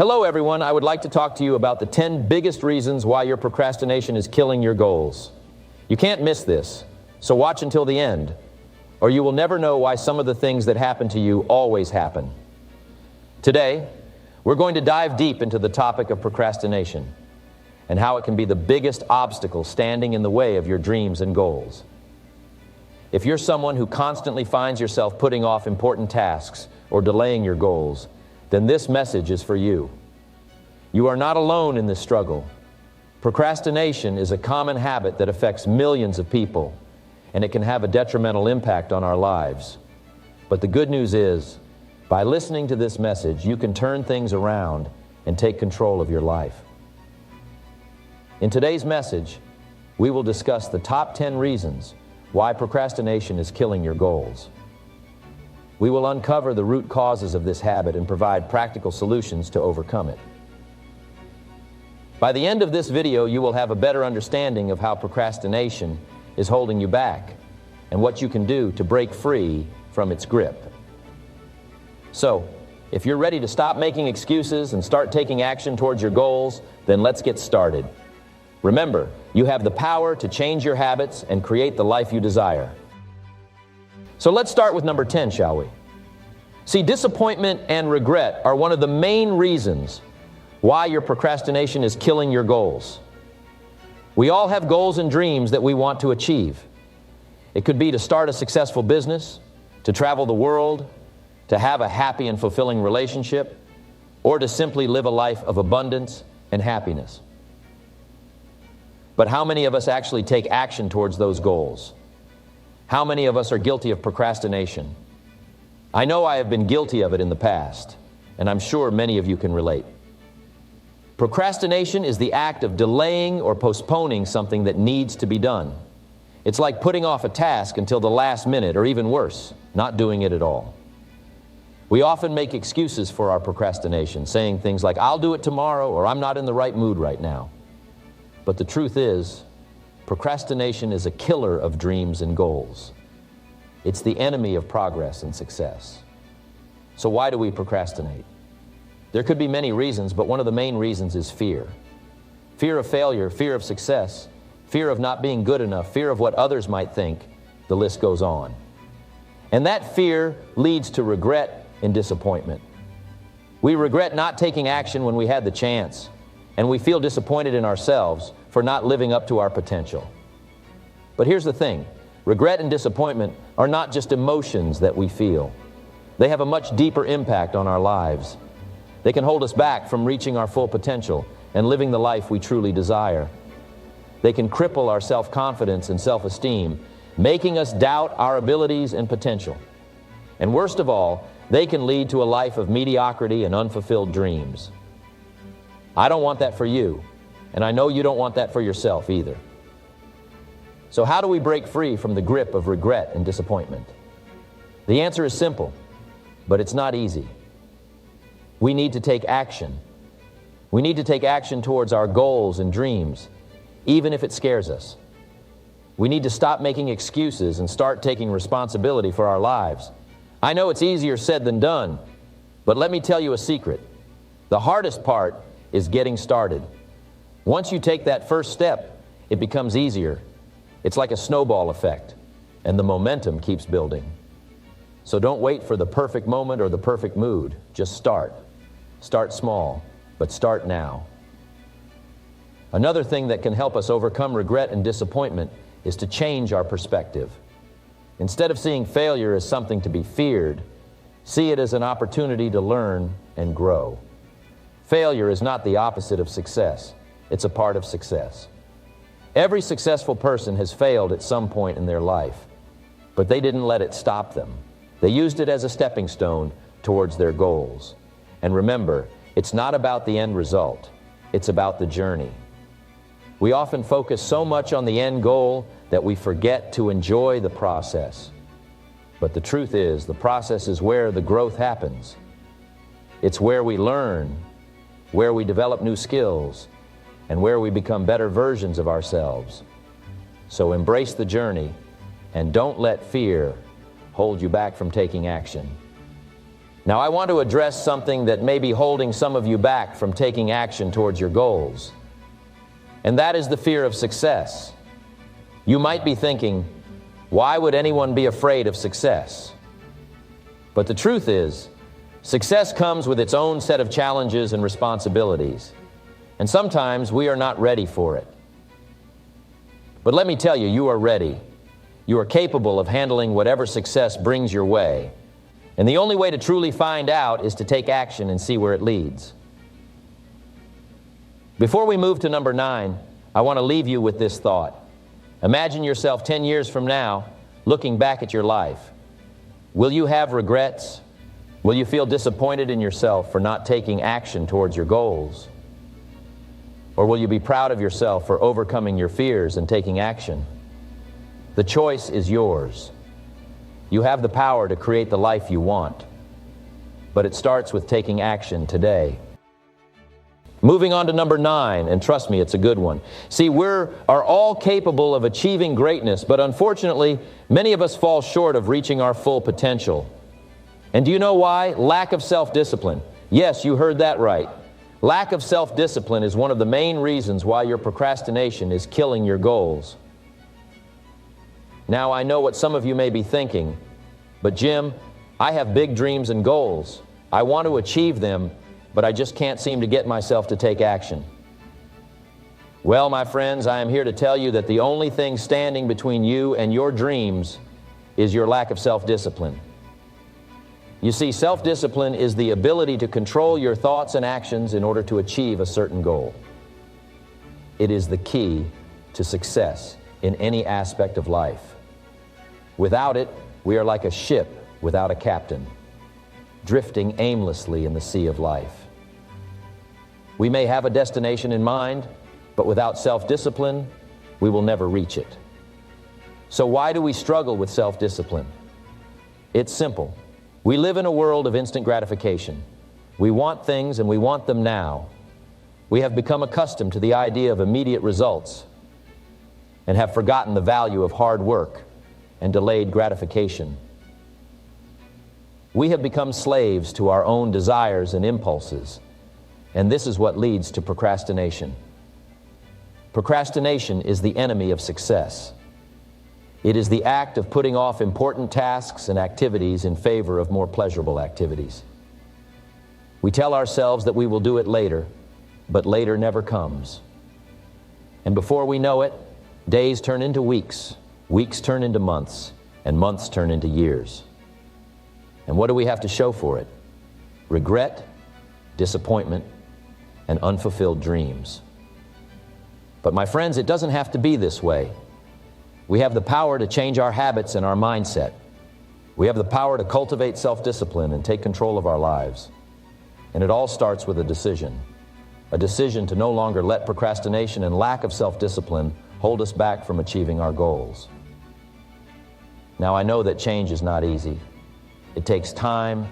Hello everyone, I would like to talk to you about the 10 biggest reasons why your procrastination is killing your goals. You can't miss this, so watch until the end, or you will never know why some of the things that happen to you always happen. Today, we're going to dive deep into the topic of procrastination and how it can be the biggest obstacle standing in the way of your dreams and goals. If you're someone who constantly finds yourself putting off important tasks or delaying your goals, then this message is for you. You are not alone in this struggle. Procrastination is a common habit that affects millions of people, and it can have a detrimental impact on our lives. But the good news is, by listening to this message, you can turn things around and take control of your life. In today's message, we will discuss the top 10 reasons why procrastination is killing your goals. We will uncover the root causes of this habit and provide practical solutions to overcome it. By the end of this video, you will have a better understanding of how procrastination is holding you back and what you can do to break free from its grip. So, if you're ready to stop making excuses and start taking action towards your goals, then let's get started. Remember, you have the power to change your habits and create the life you desire. So let's start with number 10, shall we? See, disappointment and regret are one of the main reasons why your procrastination is killing your goals. We all have goals and dreams that we want to achieve. It could be to start a successful business, to travel the world, to have a happy and fulfilling relationship, or to simply live a life of abundance and happiness. But how many of us actually take action towards those goals? How many of us are guilty of procrastination? I know I have been guilty of it in the past, and I'm sure many of you can relate. Procrastination is the act of delaying or postponing something that needs to be done. It's like putting off a task until the last minute, or even worse, not doing it at all. We often make excuses for our procrastination, saying things like, "I'll do it tomorrow," or "I'm not in the right mood right now." But the truth is, procrastination is a killer of dreams and goals. It's the enemy of progress and success. So why do we procrastinate? There could be many reasons, but one of the main reasons is fear. Fear of failure, fear of success, fear of not being good enough, fear of what others might think. The list goes on. And that fear leads to regret and disappointment. We regret not taking action when we had the chance, and we feel disappointed in ourselves for not living up to our potential. But here's the thing, regret and disappointment are not just emotions that we feel. They have a much deeper impact on our lives. They can hold us back from reaching our full potential and living the life we truly desire. They can cripple our self-confidence and self-esteem, making us doubt our abilities and potential. And worst of all, they can lead to a life of mediocrity and unfulfilled dreams. I don't want that for you, and I know you don't want that for yourself either. So how do we break free from the grip of regret and disappointment? The answer is simple, but it's not easy. We need to take action. We need to take action towards our goals and dreams, even if it scares us. We need to stop making excuses and start taking responsibility for our lives. I know it's easier said than done, but let me tell you a secret. The hardest part is getting started. Once you take that first step, it becomes easier. It's like a snowball effect, and the momentum keeps building. So don't wait for the perfect moment or the perfect mood. Just start. Start small, but start now. Another thing that can help us overcome regret and disappointment is to change our perspective. Instead of seeing failure as something to be feared, see it as an opportunity to learn and grow. Failure is not the opposite of success. It's a part of success. Every successful person has failed at some point in their life, but they didn't let it stop them. They used it as a stepping stone towards their goals. And remember, it's not about the end result. It's about the journey. We often focus so much on the end goal that we forget to enjoy the process. But the truth is, the process is where the growth happens. It's where we learn, where we develop new skills, and where we become better versions of ourselves. So embrace the journey and don't let fear hold you back from taking action. Now, I want to address something that may be holding some of you back from taking action towards your goals, and that is the fear of success. You might be thinking, why would anyone be afraid of success? But the truth is, success comes with its own set of challenges and responsibilities, and sometimes we are not ready for it. But let me tell you, you are ready. You are capable of handling whatever success brings your way. And the only way to truly find out is to take action and see where it leads. Before we move to number 9, I want to leave you with this thought. Imagine yourself 10 years from now looking back at your life. Will you have regrets? Will you feel disappointed in yourself for not taking action towards your goals? Or will you be proud of yourself for overcoming your fears and taking action? The choice is yours. You have the power to create the life you want, but it starts with taking action today. Moving on to number 9, and trust me, it's a good one. See, we are all capable of achieving greatness, but unfortunately, many of us fall short of reaching our full potential. And do you know why? Lack of self-discipline. Yes, you heard that right. Lack of self-discipline is one of the main reasons why your procrastination is killing your goals. Now, I know what some of you may be thinking, but Jim, I have big dreams and goals. I want to achieve them, but I just can't seem to get myself to take action. Well, my friends, I am here to tell you that the only thing standing between you and your dreams is your lack of self-discipline. You see, self-discipline is the ability to control your thoughts and actions in order to achieve a certain goal. It is the key to success in any aspect of life. Without it, we are like a ship without a captain, drifting aimlessly in the sea of life. We may have a destination in mind, but without self-discipline, we will never reach it. So why do we struggle with self-discipline? It's simple. We live in a world of instant gratification. We want things and we want them now. We have become accustomed to the idea of immediate results and have forgotten the value of hard work and delayed gratification. We have become slaves to our own desires and impulses, and this is what leads to procrastination. Procrastination is the enemy of success. It is the act of putting off important tasks and activities in favor of more pleasurable activities. We tell ourselves that we will do it later, but later never comes. And before we know it, days turn into weeks, weeks turn into months, and months turn into years. And what do we have to show for it? Regret, disappointment, and unfulfilled dreams. But my friends, it doesn't have to be this way. We have the power to change our habits and our mindset. We have the power to cultivate self-discipline and take control of our lives. And it all starts with a decision to no longer let procrastination and lack of self-discipline hold us back from achieving our goals. Now, I know that change is not easy. It takes time,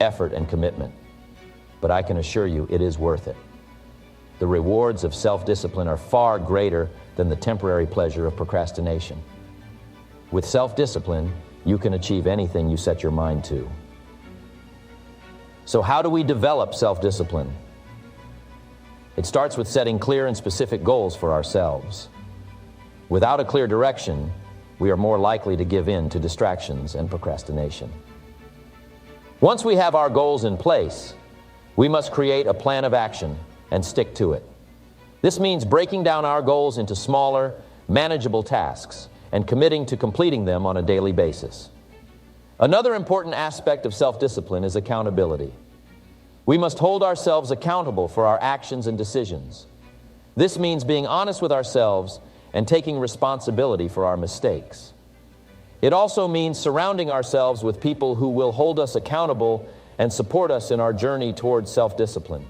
effort, and commitment. But I can assure you it is worth it. The rewards of self-discipline are far greater than the temporary pleasure of procrastination. With self-discipline, you can achieve anything you set your mind to. So how do we develop self-discipline? It starts with setting clear and specific goals for ourselves. Without a clear direction, we are more likely to give in to distractions and procrastination. Once we have our goals in place, we must create a plan of action and stick to it. This means breaking down our goals into smaller, manageable tasks and committing to completing them on a daily basis. Another important aspect of self-discipline is accountability. We must hold ourselves accountable for our actions and decisions. This means being honest with ourselves and taking responsibility for our mistakes. It also means surrounding ourselves with people who will hold us accountable and support us in our journey towards self-discipline.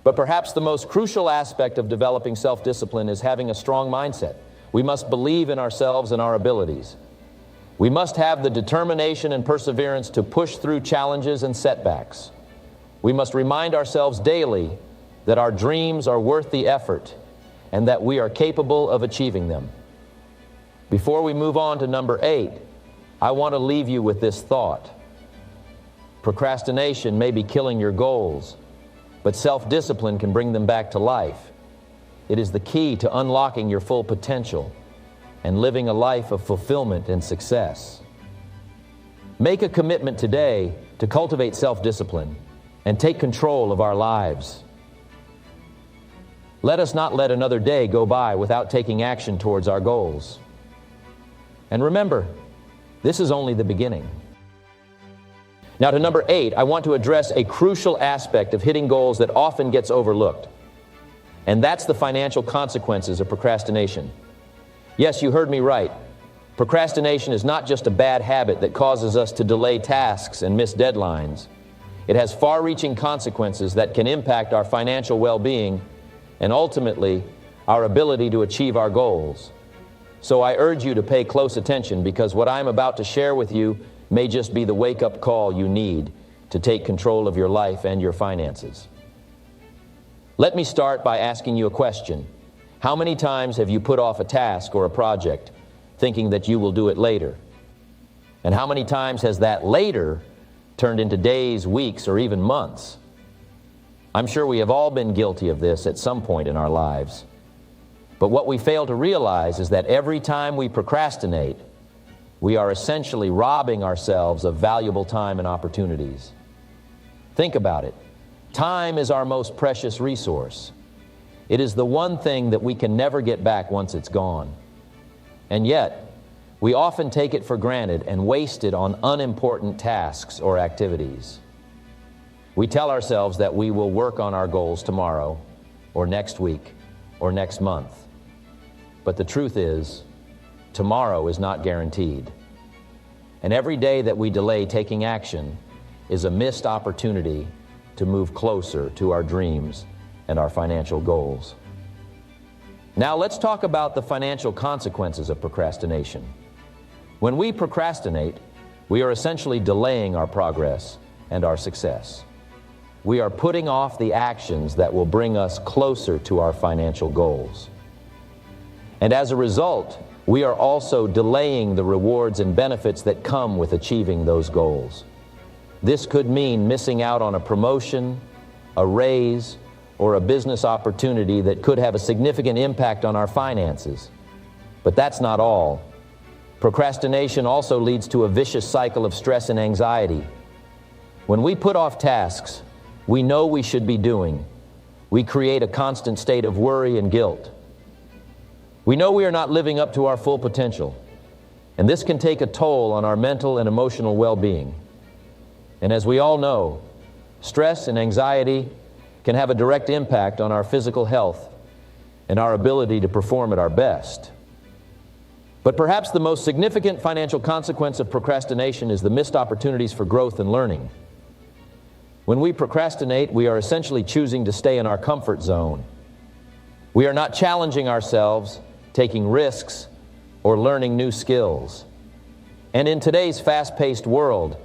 But perhaps the most crucial aspect of developing self-discipline is having a strong mindset. We must believe in ourselves and our abilities. We must have the determination and perseverance to push through challenges and setbacks. We must remind ourselves daily that our dreams are worth the effort and that we are capable of achieving them. Before we move on to number 8, I want to leave you with this thought. Procrastination may be killing your goals, but self-discipline can bring them back to life. It is the key to unlocking your full potential and living a life of fulfillment and success. Make a commitment today to cultivate self-discipline and take control of our lives. Let us not let another day go by without taking action towards our goals. And remember, this is only the beginning. Now to number 8, I want to address a crucial aspect of hitting goals that often gets overlooked. And that's the financial consequences of procrastination. Yes, you heard me right. Procrastination is not just a bad habit that causes us to delay tasks and miss deadlines. It has far-reaching consequences that can impact our financial well-being and ultimately our ability to achieve our goals. So I urge you to pay close attention, because what I'm about to share with you may just be the wake-up call you need to take control of your life and your finances. Let me start by asking you a question. How many times have you put off a task or a project thinking that you will do it later? And how many times has that later turned into days, weeks, or even months? I'm sure we have all been guilty of this at some point in our lives. But what we fail to realize is that every time we procrastinate, we are essentially robbing ourselves of valuable time and opportunities. Think about it. Time is our most precious resource. It is the one thing that we can never get back once it's gone. And yet, we often take it for granted and waste it on unimportant tasks or activities. We tell ourselves that we will work on our goals tomorrow, or next week, or next month. But the truth is, tomorrow is not guaranteed. And every day that we delay taking action is a missed opportunity to move closer to our dreams and our financial goals. Now let's talk about the financial consequences of procrastination. When we procrastinate, we are essentially delaying our progress and our success. We are putting off the actions that will bring us closer to our financial goals. And as a result, we are also delaying the rewards and benefits that come with achieving those goals. This could mean missing out on a promotion, a raise, or a business opportunity that could have a significant impact on our finances. But that's not all. Procrastination also leads to a vicious cycle of stress and anxiety. When we put off tasks we know we should be doing, we create a constant state of worry and guilt. We know we are not living up to our full potential, and this can take a toll on our mental and emotional well-being. And as we all know, stress and anxiety can have a direct impact on our physical health and our ability to perform at our best. But perhaps the most significant financial consequence of procrastination is the missed opportunities for growth and learning. When we procrastinate, we are essentially choosing to stay in our comfort zone. We are not challenging ourselves, taking risks, or learning new skills. And in today's fast-paced world,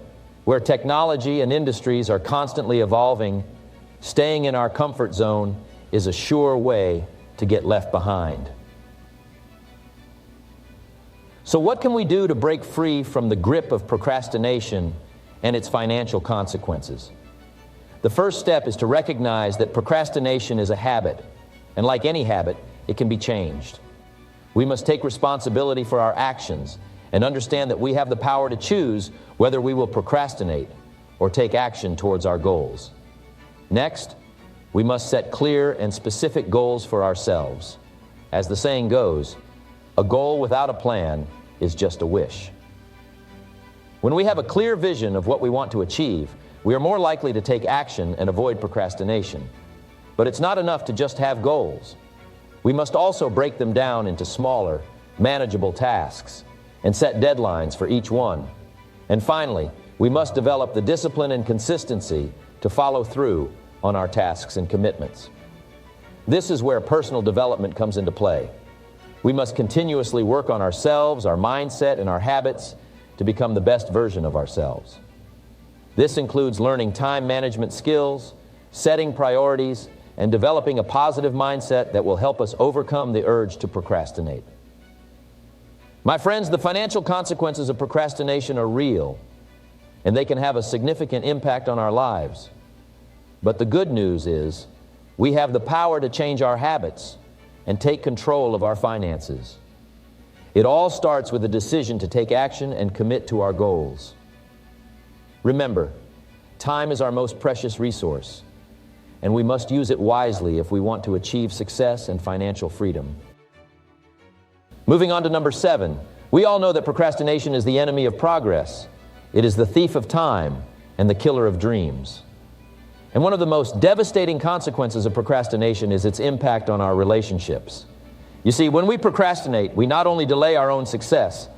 where technology and industries are constantly evolving, staying in our comfort zone is a sure way to get left behind. So what can we do to break free from the grip of procrastination and its financial consequences? The first step is to recognize that procrastination is a habit, and like any habit, it can be changed. We must take responsibility for our actions and understand that we have the power to choose whether we will procrastinate or take action towards our goals. Next, we must set clear and specific goals for ourselves. As the saying goes, a goal without a plan is just a wish. When we have a clear vision of what we want to achieve, we are more likely to take action and avoid procrastination. But it's not enough to just have goals. We must also break them down into smaller, manageable tasks and set deadlines for each one. And finally, we must develop the discipline and consistency to follow through on our tasks and commitments. This is where personal development comes into play. We must continuously work on ourselves, our mindset, and our habits to become the best version of ourselves. This includes learning time management skills, setting priorities, and developing a positive mindset that will help us overcome the urge to procrastinate. My friends, the financial consequences of procrastination are real, and they can have a significant impact on our lives. But the good news is we have the power to change our habits and take control of our finances. It all starts with a decision to take action and commit to our goals. Remember, time is our most precious resource, and we must use it wisely if we want to achieve success and financial freedom. Moving on to number 7, we all know that procrastination is the enemy of progress. It is the thief of time and the killer of dreams. And one of the most devastating consequences of procrastination is its impact on our relationships. You see, when we procrastinate, we not only delay our own success,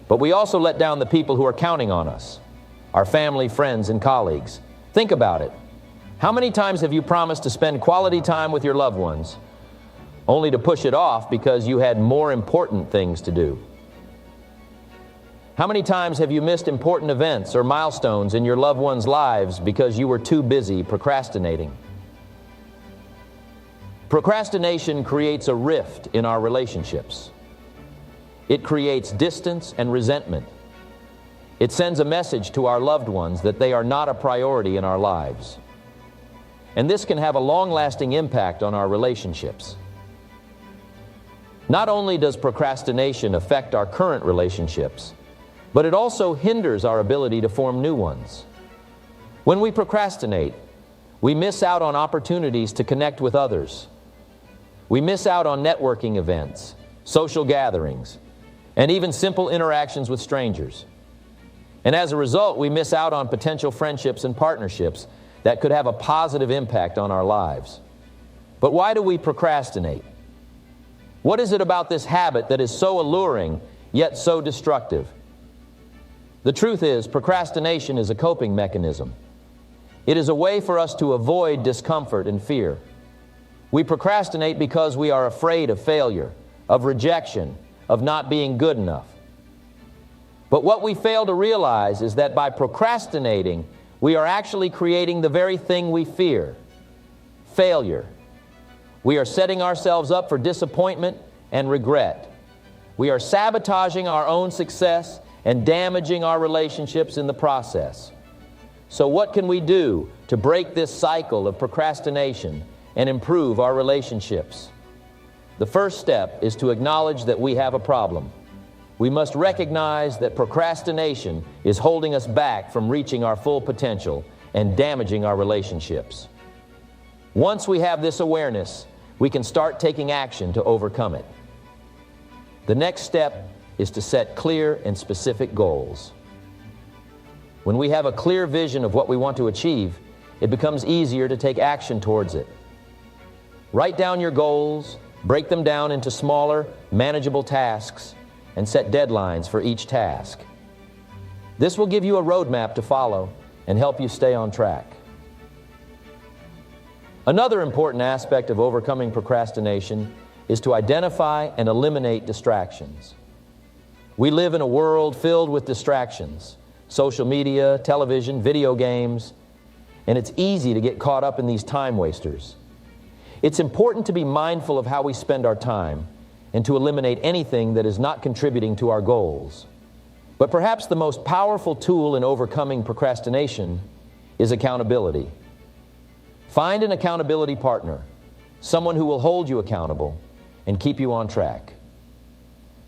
but we also let down the people who are counting on us, our family, friends, and colleagues. Think about it. How many times have you promised to spend quality time with your loved ones, only to push it off because you had more important things to do? How many times have you missed important events or milestones in your loved ones' lives because you were too busy procrastinating? Procrastination creates a rift in our relationships. It creates distance and resentment. It sends a message to our loved ones that they are not a priority in our lives. And this can have a long-lasting impact on our relationships. Not only does procrastination affect our current relationships, but it also hinders our ability to form new ones. When we procrastinate, we miss out on opportunities to connect with others. We miss out on networking events, social gatherings, and even simple interactions with strangers. And as a result, we miss out on potential friendships and partnerships that could have a positive impact on our lives. But why do we procrastinate? What is it about this habit that is so alluring, yet so destructive? The truth is, procrastination is a coping mechanism. It is a way for us to avoid discomfort and fear. We procrastinate because we are afraid of failure, of rejection, of not being good enough. But what we fail to realize is that by procrastinating, we are actually creating the very thing we fear: failure. We are setting ourselves up for disappointment and regret. We are sabotaging our own success and damaging our relationships in the process. So what can we do to break this cycle of procrastination and improve our relationships? The first step is to acknowledge that we have a problem. We must recognize that procrastination is holding us back from reaching our full potential and damaging our relationships. Once we have this awareness, we can start taking action to overcome it. The next step is to set clear and specific goals. When we have a clear vision of what we want to achieve, it becomes easier to take action towards it. Write down your goals, break them down into smaller, manageable tasks, and set deadlines for each task. This will give you a roadmap to follow and help you stay on track. Another important aspect of overcoming procrastination is to identify and eliminate distractions. We live in a world filled with distractions: social media, television, video games, and it's easy to get caught up in these time wasters. It's important to be mindful of how we spend our time and to eliminate anything that is not contributing to our goals. But perhaps the most powerful tool in overcoming procrastination is accountability. Find an accountability partner, someone who will hold you accountable and keep you on track.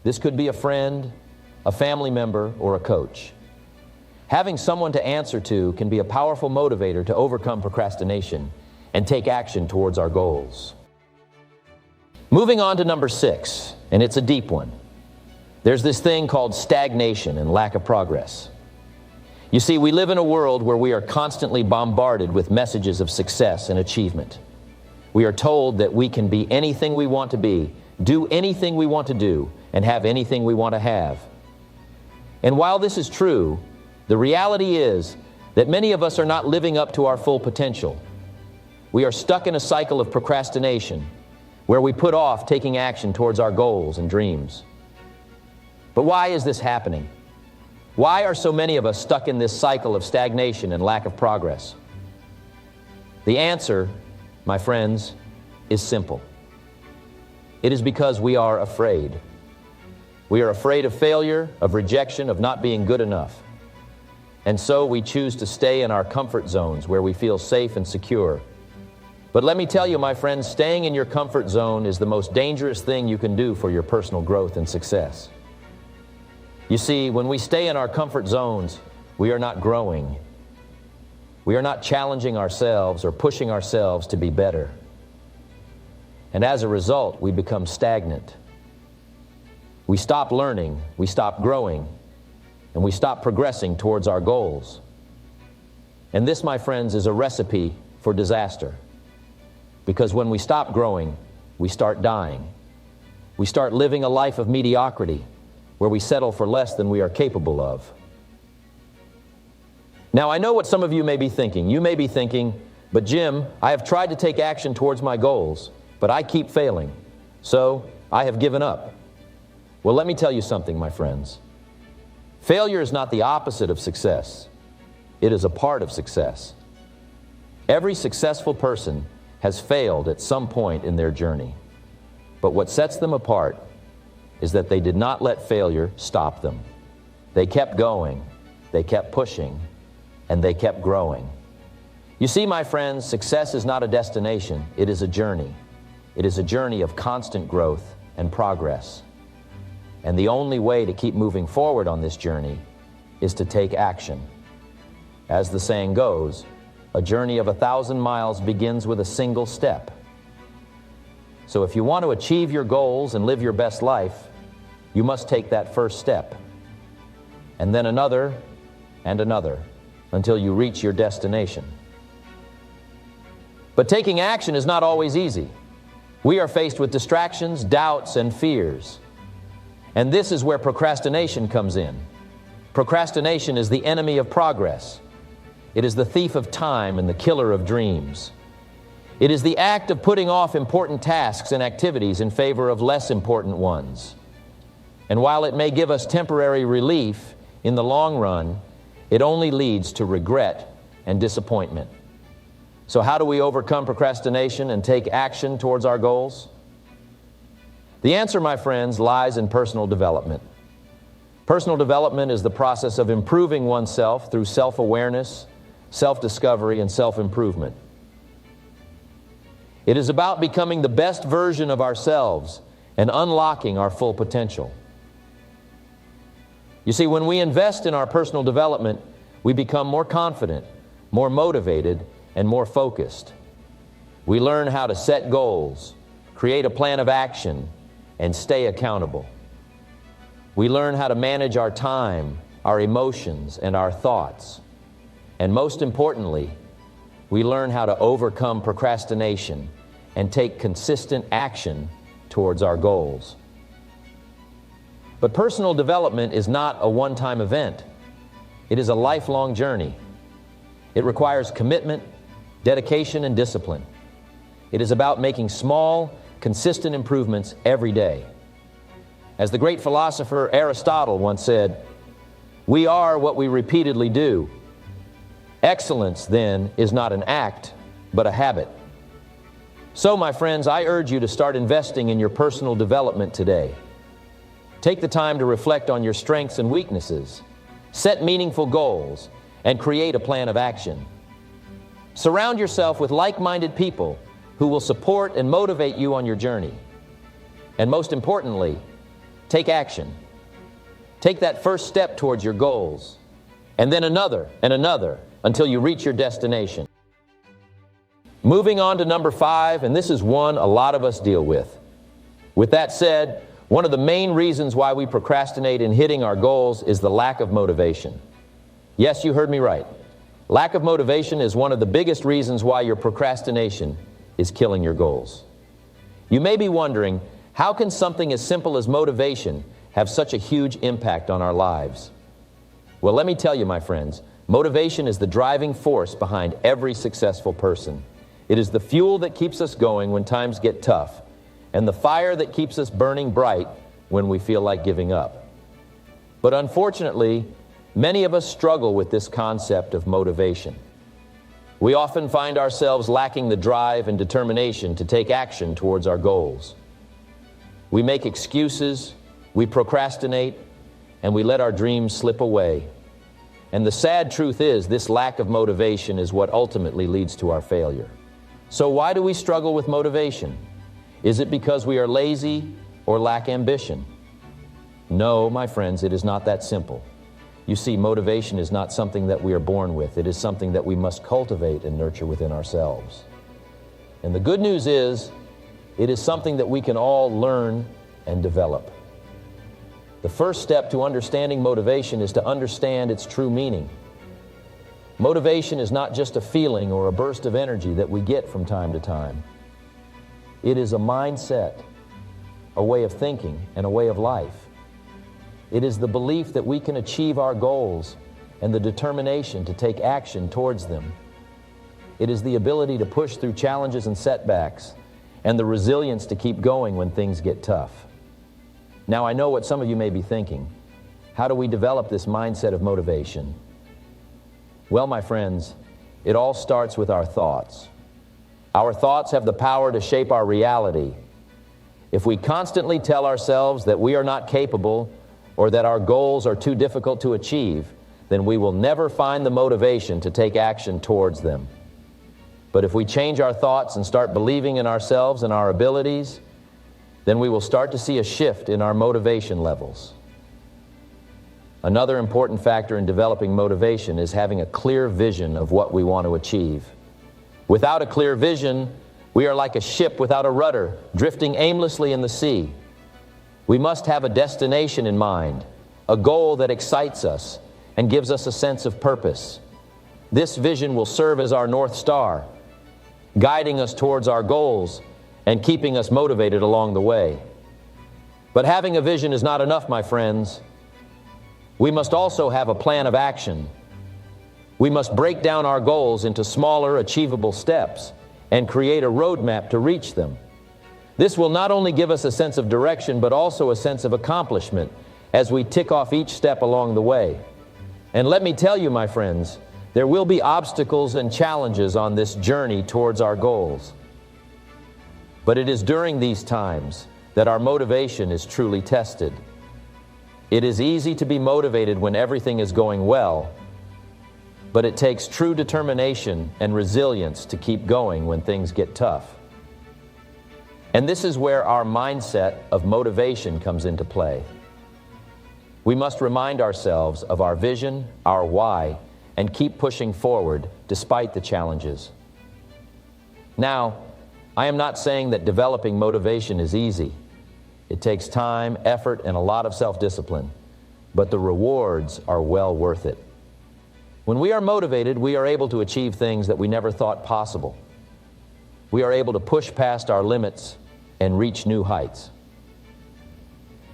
This could be a friend, a family member, or a coach. Having someone to answer to can be a powerful motivator to overcome procrastination and take action towards our goals. Moving on to number 6, and it's a deep one. There's this thing called stagnation and lack of progress. You see, we live in a world where we are constantly bombarded with messages of success and achievement. We are told that we can be anything we want to be, do anything we want to do, and have anything we want to have. And while this is true, the reality is that many of us are not living up to our full potential. We are stuck in a cycle of procrastination where we put off taking action towards our goals and dreams. But why is this happening? Why are so many of us stuck in this cycle of stagnation and lack of progress? The answer, my friends, is simple. It is because we are afraid. We are afraid of failure, of rejection, of not being good enough. And so we choose to stay in our comfort zones where we feel safe and secure. But let me tell you, my friends, staying in your comfort zone is the most dangerous thing you can do for your personal growth and success. You see, when we stay in our comfort zones, we are not growing. We are not challenging ourselves or pushing ourselves to be better. And as a result, we become stagnant. We stop learning, we stop growing, and we stop progressing towards our goals. And this, my friends, is a recipe for disaster. Because when we stop growing, we start dying. We start living a life of mediocrity, where we settle for less than we are capable of. Now, I know what some of you may be thinking. You may be thinking, but Jim, I have tried to take action towards my goals, but I keep failing, so I have given up. Well, let me tell you something, my friends. Failure is not the opposite of success. It is a part of success. Every successful person has failed at some point in their journey. But what sets them apart is that they did not let failure stop them. They kept going, they kept pushing, and they kept growing. You see, my friends, success is not a destination, it is a journey. It is a journey of constant growth and progress. And the only way to keep moving forward on this journey is to take action. As the saying goes, a journey of 1,000 miles begins with a single step. So if you want to achieve your goals and live your best life, you must take that first step, and then another and another, until you reach your destination. But taking action is not always easy. We are faced with distractions, doubts, and fears. And this is where procrastination comes in. Procrastination is the enemy of progress. It is the thief of time and the killer of dreams. It is the act of putting off important tasks and activities in favor of less important ones. And while it may give us temporary relief, in the long run, it only leads to regret and disappointment. So how do we overcome procrastination and take action towards our goals? The answer, my friends, lies in personal development. Personal development is the process of improving oneself through self-awareness, self-discovery, and self-improvement. It is about becoming the best version of ourselves and unlocking our full potential. You see, when we invest in our personal development, we become more confident, more motivated, and more focused. We learn how to set goals, create a plan of action, and stay accountable. We learn how to manage our time, our emotions, and our thoughts. And most importantly, we learn how to overcome procrastination and take consistent action towards our goals. But personal development is not a one-time event. It is a lifelong journey. It requires commitment, dedication, and discipline. It is about making small, consistent improvements every day. As the great philosopher Aristotle once said, "We are what we repeatedly do." Excellence, then, is not an act, but a habit. So, my friends, I urge you to start investing in your personal development today. Take the time to reflect on your strengths and weaknesses, set meaningful goals, and create a plan of action. Surround yourself with like-minded people who will support and motivate you on your journey. And most importantly, take action. Take that first step towards your goals, and then another and another until you reach your destination. Moving on to number 5, and this is one a lot of us deal with. With that said, one of the main reasons why we procrastinate in hitting our goals is the lack of motivation. Yes, you heard me right. Lack of motivation is one of the biggest reasons why your procrastination is killing your goals. You may be wondering, how can something as simple as motivation have such a huge impact on our lives? Well, let me tell you, my friends, motivation is the driving force behind every successful person. It is the fuel that keeps us going when times get tough, and the fire that keeps us burning bright when we feel like giving up. But unfortunately, many of us struggle with this concept of motivation. We often find ourselves lacking the drive and determination to take action towards our goals. We make excuses, we procrastinate, and we let our dreams slip away. And the sad truth is, this lack of motivation is what ultimately leads to our failure. So why do we struggle with motivation? Is it because we are lazy or lack ambition? No, my friends, it is not that simple. You see, motivation is not something that we are born with. It is something that we must cultivate and nurture within ourselves. And the good news is, it is something that we can all learn and develop. The first step to understanding motivation is to understand its true meaning. Motivation is not just a feeling or a burst of energy that we get from time to time. It is a mindset, a way of thinking, and a way of life. It is the belief that we can achieve our goals and the determination to take action towards them. It is the ability to push through challenges and setbacks and the resilience to keep going when things get tough. Now, I know what some of you may be thinking. How do we develop this mindset of motivation? Well, my friends, it all starts with our thoughts. Our thoughts have the power to shape our reality. If we constantly tell ourselves that we are not capable or that our goals are too difficult to achieve, then we will never find the motivation to take action towards them. But if we change our thoughts and start believing in ourselves and our abilities, then we will start to see a shift in our motivation levels. Another important factor in developing motivation is having a clear vision of what we want to achieve. Without a clear vision, we are like a ship without a rudder, drifting aimlessly in the sea. We must have a destination in mind, a goal that excites us and gives us a sense of purpose. This vision will serve as our North Star, guiding us towards our goals and keeping us motivated along the way. But having a vision is not enough, my friends. We must also have a plan of action. We must break down our goals into smaller, achievable steps and create a roadmap to reach them. This will not only give us a sense of direction, but also a sense of accomplishment as we tick off each step along the way. And let me tell you, my friends, there will be obstacles and challenges on this journey towards our goals. But it is during these times that our motivation is truly tested. It is easy to be motivated when everything is going well, but it takes true determination and resilience to keep going when things get tough. And this is where our mindset of motivation comes into play. We must remind ourselves of our vision, our why, and keep pushing forward despite the challenges. Now, I am not saying that developing motivation is easy. It takes time, effort, and a lot of self-discipline, but the rewards are well worth it. When we are motivated, we are able to achieve things that we never thought possible. We are able to push past our limits and reach new heights.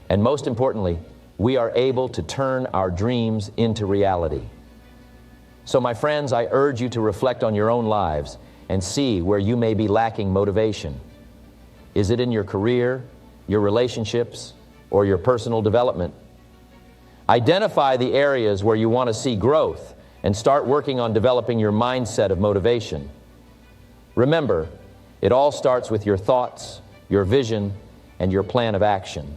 And most importantly, we are able to turn our dreams into reality. So, my friends, I urge you to reflect on your own lives and see where you may be lacking motivation. Is it in your career, your relationships, or your personal development? Identify the areas where you want to see growth and start working on developing your mindset of motivation. Remember, it all starts with your thoughts, your vision, and your plan of action.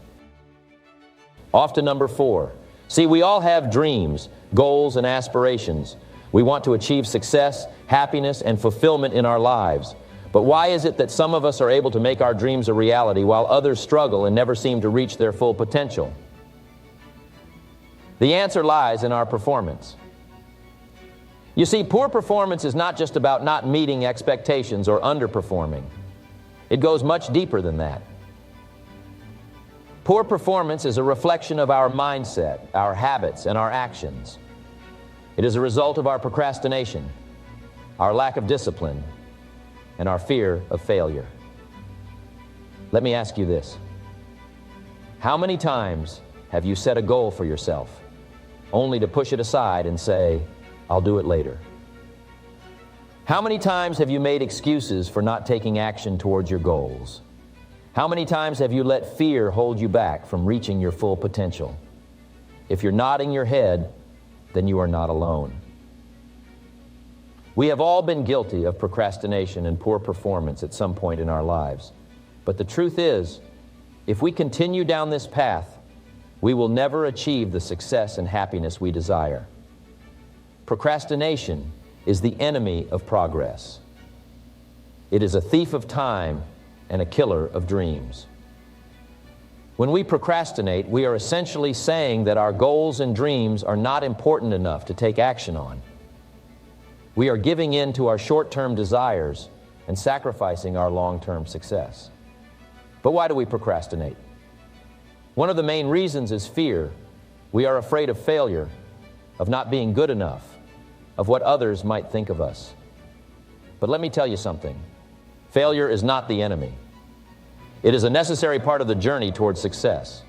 Off to number 4. See, we all have dreams, goals, and aspirations. We want to achieve success, happiness, and fulfillment in our lives. But why is it that some of us are able to make our dreams a reality while others struggle and never seem to reach their full potential? The answer lies in our performance. You see, poor performance is not just about not meeting expectations or underperforming. It goes much deeper than that. Poor performance is a reflection of our mindset, our habits, and our actions. It is a result of our procrastination, our lack of discipline, and our fear of failure. Let me ask you this. How many times have you set a goal for yourself, only to push it aside and say, "I'll do it later"? How many times have you made excuses for not taking action towards your goals? How many times have you let fear hold you back from reaching your full potential? If you're nodding your head, then you are not alone. We have all been guilty of procrastination and poor performance at some point in our lives. But the truth is, if we continue down this path, we will never achieve the success and happiness we desire. procrastination is the enemy of progress. It is a thief of time and a killer of dreams. When we procrastinate, we are essentially saying that our goals and dreams are not important enough to take action on. We are giving in to our short-term desires and sacrificing our long-term success. But why do we procrastinate? One of the main reasons is fear. We are afraid of failure, of not being good enough, of what others might think of us. But let me tell you something. Failure is not the enemy. It is a necessary part of the journey towards success.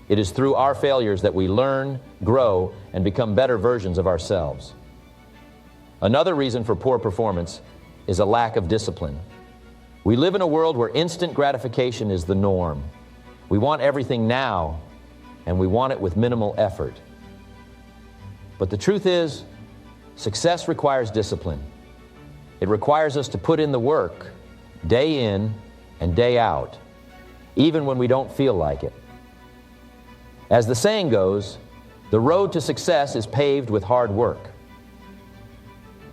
It is through our failures that we learn, grow, and become better versions of ourselves. Another reason for poor performance is a lack of discipline. We live in a world where instant gratification is the norm. We want everything now, and we want it with minimal effort. But the truth is, success requires discipline. It requires us to put in the work, day in and day out, even when we don't feel like it. As the saying goes, the road to success is paved with hard work.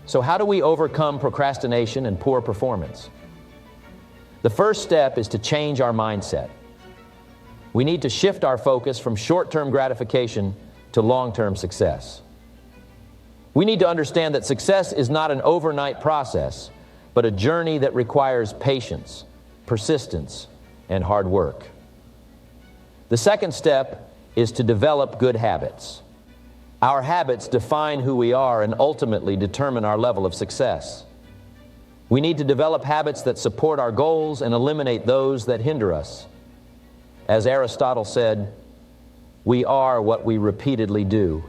So how do we overcome procrastination and poor performance? The first step is to change our mindset. We need to shift our focus from short-term gratification to long-term success. We need to understand that success is not an overnight process, but a journey that requires patience, persistence, and hard work. The second step is to develop good habits. Our habits define who we are and ultimately determine our level of success. We need to develop habits that support our goals and eliminate those that hinder us. As Aristotle said, we are what we repeatedly do.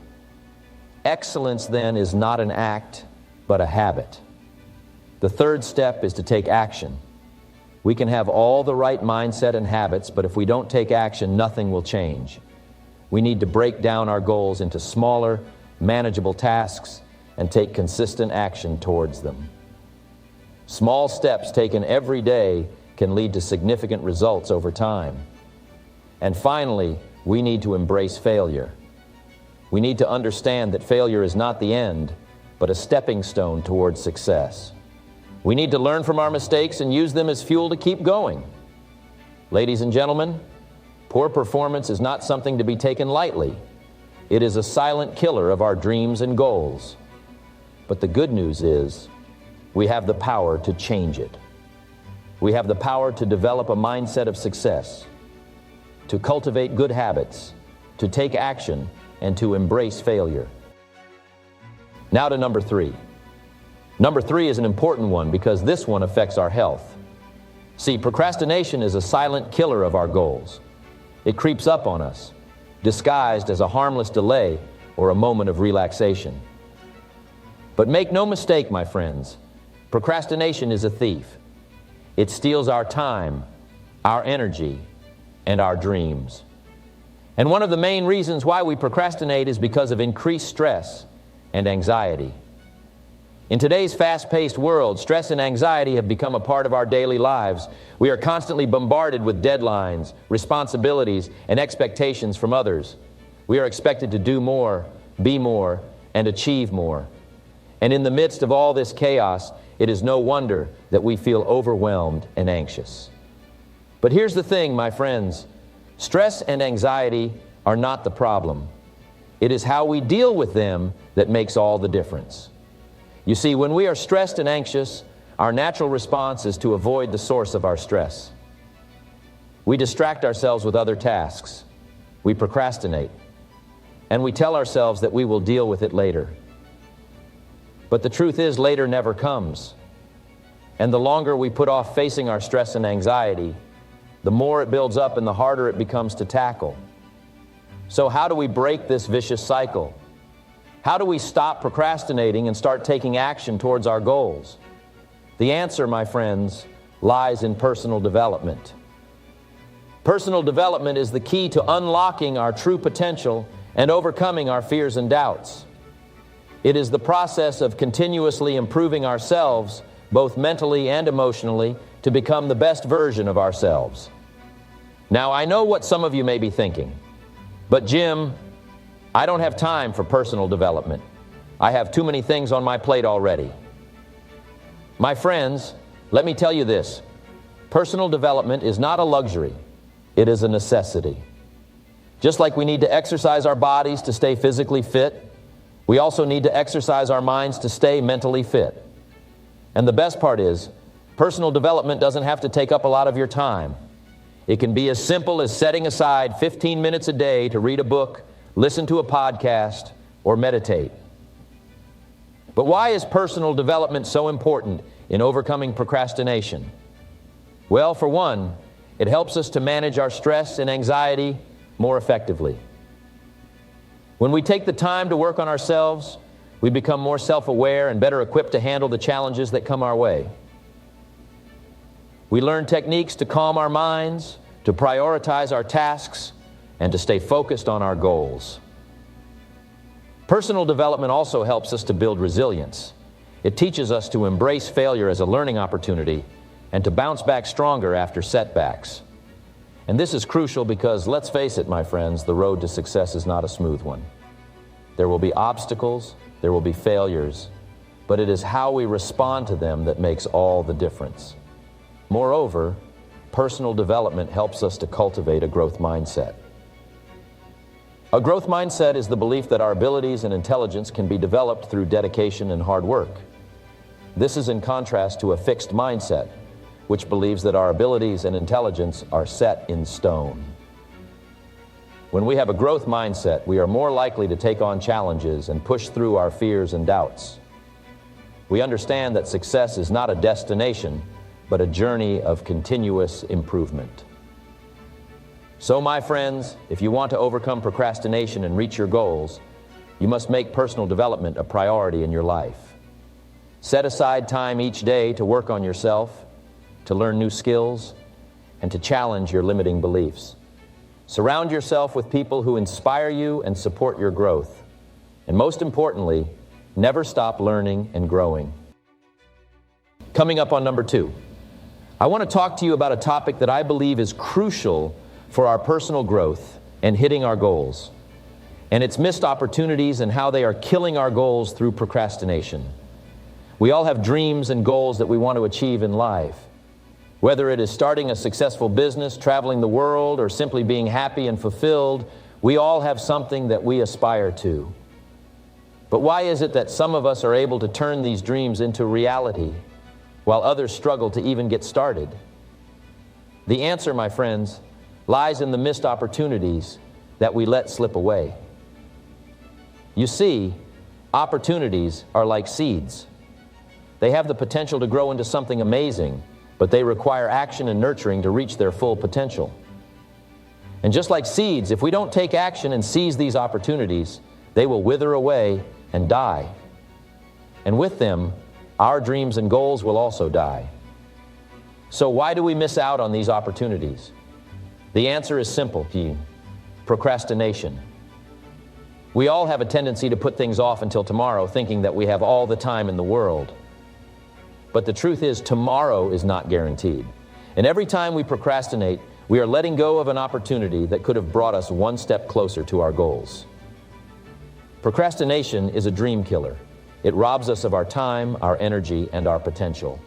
Excellence, then, is not an act, but a habit. The third step is to take action. We can have all the right mindset and habits, but if we don't take action, nothing will change. We need to break down our goals into smaller, manageable tasks and take consistent action towards them. Small steps taken every day can lead to significant results over time. And finally, we need to embrace failure. We need to understand that failure is not the end, but a stepping stone towards success. We need to learn from our mistakes and use them as fuel to keep going. Ladies and gentlemen, poor performance is not something to be taken lightly. It is a silent killer of our dreams and goals. But the good news is, we have the power to change it. We have the power to develop a mindset of success, to cultivate good habits, to take action, and to embrace failure. Now to number 3. Number 3 is an important one because this one affects our health. See, procrastination is a silent killer of our goals. It creeps up on us, disguised as a harmless delay or a moment of relaxation. But make no mistake, my friends, procrastination is a thief. It steals our time, our energy, and our dreams. And one of the main reasons why we procrastinate is because of increased stress and anxiety. In today's fast-paced world, stress and anxiety have become a part of our daily lives. We are constantly bombarded with deadlines, responsibilities, and expectations from others. We are expected to do more, be more, and achieve more. And in the midst of all this chaos, it is no wonder that we feel overwhelmed and anxious. But here's the thing, my friends. Stress and anxiety are not the problem. It is how we deal with them that makes all the difference. You see, when we are stressed and anxious, our natural response is to avoid the source of our stress. We distract ourselves with other tasks. We procrastinate. And we tell ourselves that we will deal with it later. But the truth is, later never comes. And the longer we put off facing our stress and anxiety, the more it builds up and the harder it becomes to tackle. So how do we break this vicious cycle? How do we stop procrastinating and start taking action towards our goals? The answer, my friends, lies in personal development. Personal development is the key to unlocking our true potential and overcoming our fears and doubts. It is the process of continuously improving ourselves, both mentally and emotionally, to become the best version of ourselves. Now, I know what some of you may be thinking, but Jim, I don't have time for personal development. I have too many things on my plate already. My friends, let me tell you this. Personal development is not a luxury. It is a necessity. Just like we need to exercise our bodies to stay physically fit, we also need to exercise our minds to stay mentally fit. And the best part is, personal development doesn't have to take up a lot of your time. It can be as simple as setting aside 15 minutes a day to read a book, listen to a podcast, or meditate. But why is personal development so important in overcoming procrastination? Well, for one, it helps us to manage our stress and anxiety more effectively. When we take the time to work on ourselves, we become more self-aware and better equipped to handle the challenges that come our way. We learn techniques to calm our minds, to prioritize our tasks, and to stay focused on our goals. Personal development also helps us to build resilience. It teaches us to embrace failure as a learning opportunity and to bounce back stronger after setbacks. And this is crucial because, let's face it, my friends, the road to success is not a smooth one. There will be obstacles, there will be failures, but it is how we respond to them that makes all the difference. Moreover, personal development helps us to cultivate a growth mindset. A growth mindset is the belief that our abilities and intelligence can be developed through dedication and hard work. This is in contrast to a fixed mindset, which believes that our abilities and intelligence are set in stone. When we have a growth mindset, we are more likely to take on challenges and push through our fears and doubts. We understand that success is not a destination, but a journey of continuous improvement. So, my friends, if you want to overcome procrastination and reach your goals, you must make personal development a priority in your life. Set aside time each day to work on yourself, to learn new skills, and to challenge your limiting beliefs. Surround yourself with people who inspire you and support your growth. And most importantly, never stop learning and growing. Coming up on number 2, I want to talk to you about a topic that I believe is crucial for our personal growth and hitting our goals. And it's missed opportunities and how they are killing our goals through procrastination. We all have dreams and goals that we want to achieve in life. Whether it is starting a successful business, traveling the world, or simply being happy and fulfilled, we all have something that we aspire to. But why is it that some of us are able to turn these dreams into reality, while others struggle to even get started? The answer, my friends, lies in the missed opportunities that we let slip away. You see, opportunities are like seeds. They have the potential to grow into something amazing, but they require action and nurturing to reach their full potential. And just like seeds, if we don't take action and seize these opportunities, they will wither away and die. And with them, our dreams and goals will also die. So why do we miss out on these opportunities? The answer is simple: procrastination. We all have a tendency to put things off until tomorrow, thinking that we have all the time in the world. But the truth is, tomorrow is not guaranteed. And every time we procrastinate, we are letting go of an opportunity that could have brought us one step closer to our goals. Procrastination is a dream killer. It robs us of our time, our energy, and our potential.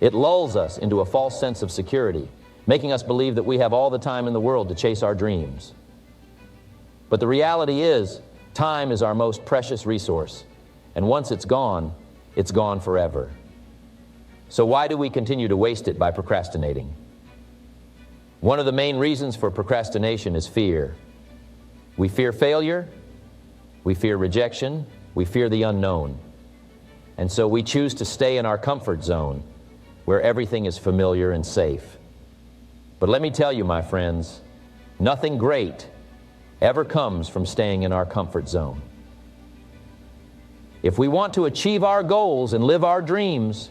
It lulls us into a false sense of security, making us believe that we have all the time in the world to chase our dreams. But the reality is, time is our most precious resource, and once it's gone forever. So why do we continue to waste it by procrastinating? One of the main reasons for procrastination is fear. We fear failure, we fear rejection, we fear the unknown. And so we choose to stay in our comfort zone, where everything is familiar and safe. But let me tell you, my friends, nothing great ever comes from staying in our comfort zone. If we want to achieve our goals and live our dreams,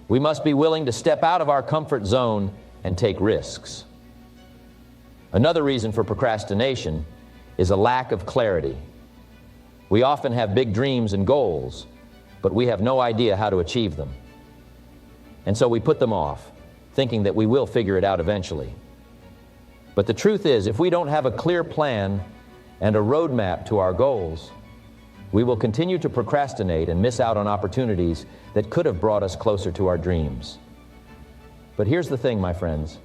we must be willing to step out of our comfort zone and take risks. Another reason for procrastination is a lack of clarity. We often have big dreams and goals, but we have no idea how to achieve them. And so we put them off, thinking that we will figure it out eventually. But the truth is, if we don't have a clear plan and a roadmap to our goals, We will continue to procrastinate and miss out on opportunities that could have brought us closer to our dreams. But here's the thing, my friends.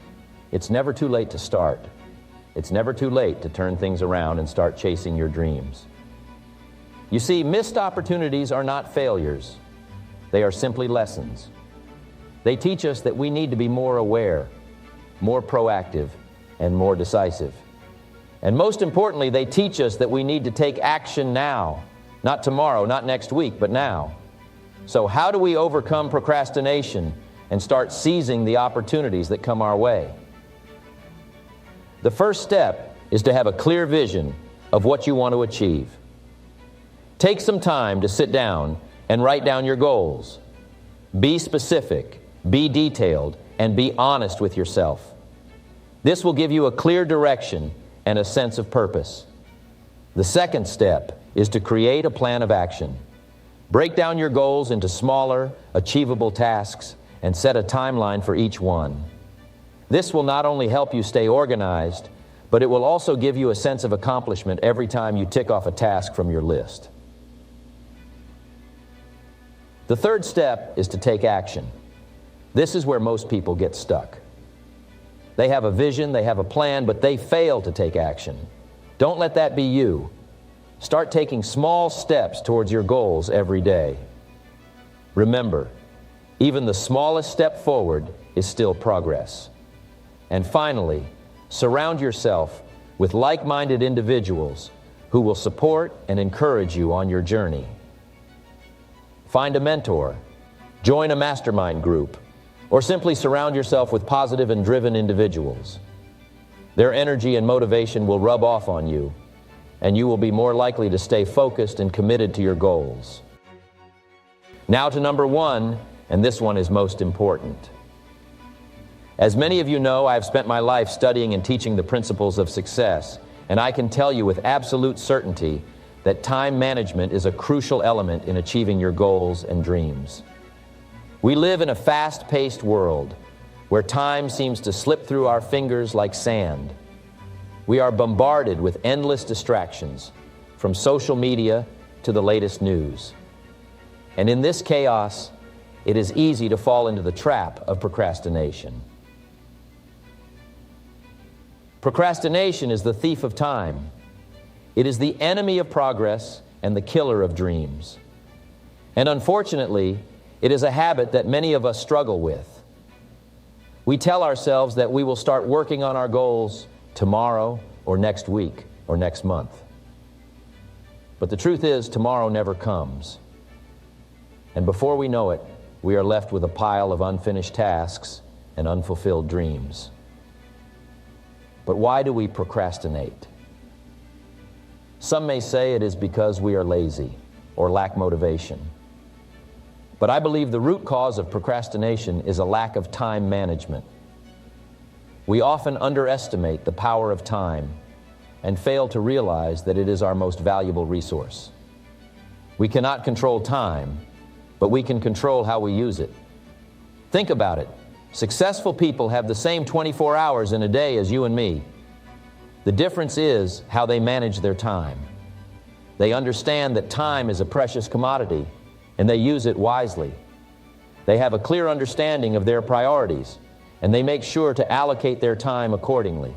It's never too late to start. It's never too late to turn things around and start chasing your dreams. You see, missed opportunities are not failures. They are simply lessons. They teach us that we need to be more aware, more proactive, and more decisive. And most importantly, they teach us that we need to take action now. Not tomorrow, not next week, but now. So how do we overcome procrastination and start seizing the opportunities that come our way? The first step is to have a clear vision of what you want to achieve. Take some time to sit down and write down your goals. Be specific, be detailed, and be honest with yourself. This will give you a clear direction and a sense of purpose. The second step is to create a plan of action. Break down your goals into smaller, achievable tasks and set a timeline for each one. This will not only help you stay organized, but it will also give you a sense of accomplishment every time you tick off a task from your list. The third step is to take action. This is where most people get stuck. They have a vision, they have a plan, but they fail to take action. Don't let that be you. Start taking small steps towards your goals every day. Remember, even the smallest step forward is still progress. And finally, surround yourself with like-minded individuals who will support and encourage you on your journey. Find a mentor, join a mastermind group, or simply surround yourself with positive and driven individuals. Their energy and motivation will rub off on you, and you will be more likely to stay focused and committed to your goals. Now to number one, and this one is most important. As many of you know, I have spent my life studying and teaching the principles of success, and I can tell you with absolute certainty that time management is a crucial element in achieving your goals and dreams. We live in a fast-paced world where time seems to slip through our fingers like sand. We are bombarded with endless distractions, from social media to the latest news. And in this chaos, it is easy to fall into the trap of procrastination. Procrastination is the thief of time. It is the enemy of progress and the killer of dreams. And unfortunately, it is a habit that many of us struggle with. We tell ourselves that we will start working on our goals tomorrow or next week or next month. But the truth is, tomorrow never comes. And before we know it, we are left with a pile of unfinished tasks and unfulfilled dreams. But why do we procrastinate? Some may say it is because we are lazy or lack motivation. But I believe the root cause of procrastination is a lack of time management. We often underestimate the power of time and fail to realize that it is our most valuable resource. We cannot control time, but we can control how we use it. Think about it. Successful people have the same 24 hours in a day as you and me. The difference is how they manage their time. They understand that time is a precious commodity, and they use it wisely. They have a clear understanding of their priorities, and they make sure to allocate their time accordingly.